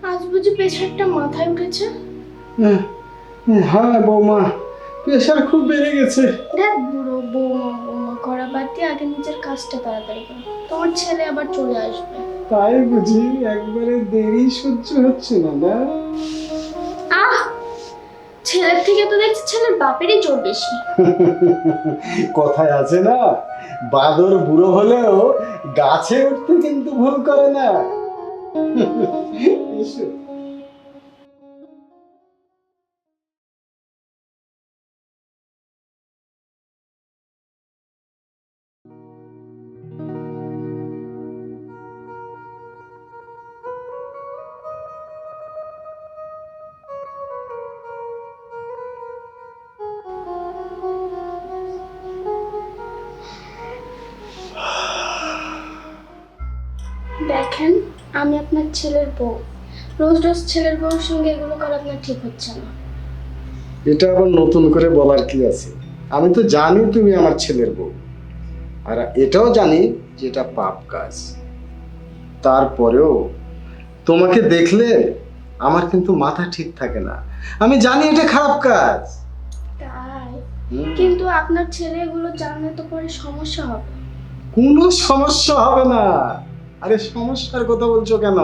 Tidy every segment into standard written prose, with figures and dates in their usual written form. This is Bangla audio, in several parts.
আজ বুঝি প্রেশারটা মাথায় উঠেছে? হ্যাঁ বৌমা, প্রেশার খুব বেড়ে গেছে। দেখ বুড়ো, বৌমা বৌমা করা বাদ দিয়ে আগে নিজের কাজটা তাড়াতাড়ি কর, তোমার ছেলে আবার চলে আসবে। তাই বুঝি একবারে দেরি সহ্য হচ্ছে না না? আহ, ছেলের থেকে তো দেখছি ছেলের বাপেরই জোর বেশি। কথায় আছে না, বাদর বুড়ো হলেও গাছে উঠতে কিন্তু ভুল করে না। এসো। দেখেন, আমি আপনার ছেলের বউ, রোজ রোজ ছেলের বউর সঙ্গে এগুলো করা আপনার ঠিক হচ্ছে না। এটা আবার নতুন করে বলার কি আছে? আমি তো জানি তুমি আমার ছেলের বউ, আর এটাও জানি যে এটা পাপ কাজ। তারপরেও তোমাকে দেখলে আমার কিন্তু মাথা ঠিক থাকে না। আমি জানি এটা খারাপ কাজ। তাই? কিন্তু আপনার ছেলে এগুলো জানলে তো পরে সমস্যা হবে। কোনো সমস্যা হবে না। আরে সমস্যার কথা বলছো কেন?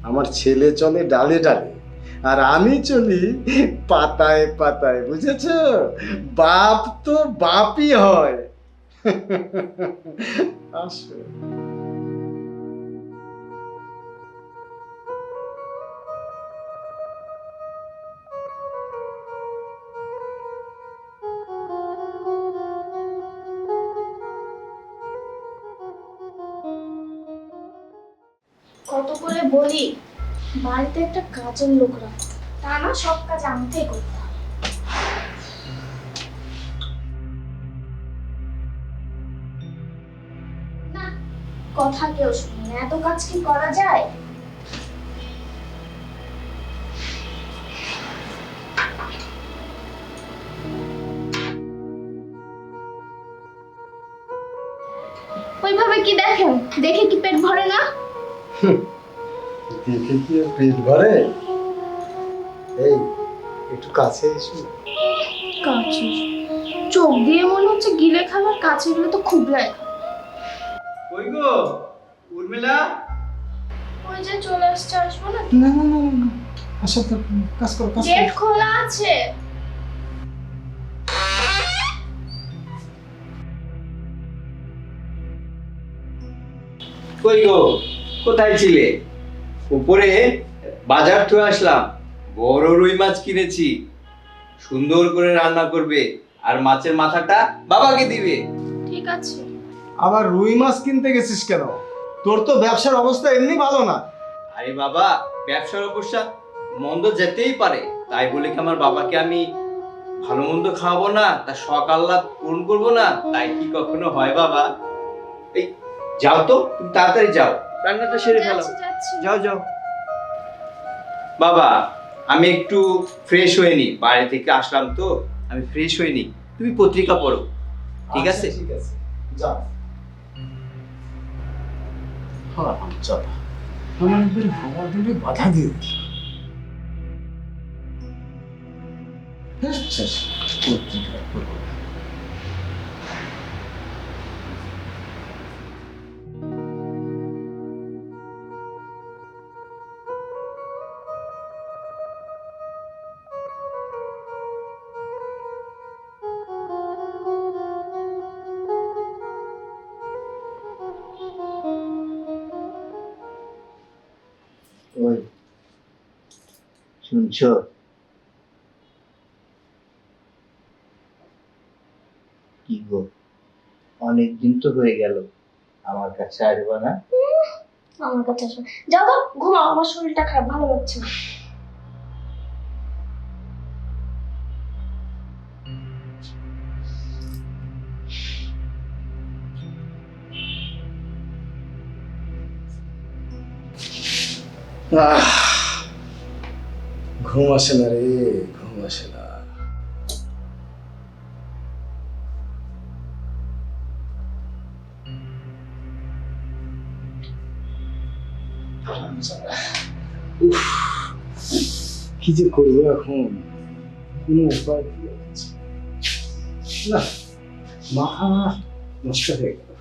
আমার ছেলে চলে ডালে ডালে, আর আমি চলি পাতায় পাতায়, বুঝেছো? বাপ তো বাপই হয়। আসো। কত করে বলি বাড়িতে একটা কাজের লোক রাখতে, তা না, সব কাজ আমাকেই করতে হবে। না, কথা কেউ শুনে না, এত কাজ কি করা যায়? ওইভাবে কি দেখেন? দেখে কি পেট ভরে না? দেখে কি আর পেট ভরে? এই একটু কাছে এসো। কাছে? চোখ দিয়ে মনে হচ্ছে গিলে খাবার, কাছে গেলে তো খুবলাই। কই গো উর্মিলা? ওই যে চলে আসছে, আসবো না? না না না না, আচ্ছা তো কাজ করো কাজ গেট করো। খোলা আছে। কই গো, কোথায় ছিলে? উপরে বাজার থেকে আসলাম, বড় রুই মাছ কিনেছি, সুন্দর করে রান্না করবে, আর মাছের মাথাটা বাবাকে দিবে। ঠিক আছে। আবার রুই মাছ কিনতে গেছিস কেন? তোর তো ব্যবসার অবস্থা এমনি ভালো না। আরে বাবা, ব্যবসার অবস্থা মন্দ যেতেই পারে, তাই বলে কি আমার বাবাকে আমি ভালো মন্দ খাওয়াবো না, তার শখ আহ্লাদ পূরণ করবো না? তাই কি কখনো হয় বাবা? এই যাও তো, তুমি তাড়াতাড়ি যাও, রান্নাটা সেরে ফেলো। যাচ্ছি যাচ্ছি। যাও যাও। বাবা, আমি একটু ফ্রেশ হয়ে নি, বাইরে থেকে আসলাম তো, আমি ফ্রেশ হয়ে নি, তুমি পত্রিকা পড়ো, ঠিক আছে? আচ্ছা, ঠিক আছে, যাও। হ্যাঁ চল, আমার একবার হাওয়া দিলে বাধা দিয়ে দিস। আচ্ছা, পত্রিকা পড়ো। ওই শুনছো? কি গো, অনেকদিন তো হয়ে গেল, আমার কাছে আসবে না? আমার কাছে আসো। যাও তো, ঘুমাও, আমার শরীরটা খারাপ, ভালো লাগছে না। ঘুম আসে না রে, ঘুম আসে না। উফ, কি যে করবো এখন, কোনো উপায় কি আছে? না, মাথা নষ্ট হয়ে গেল।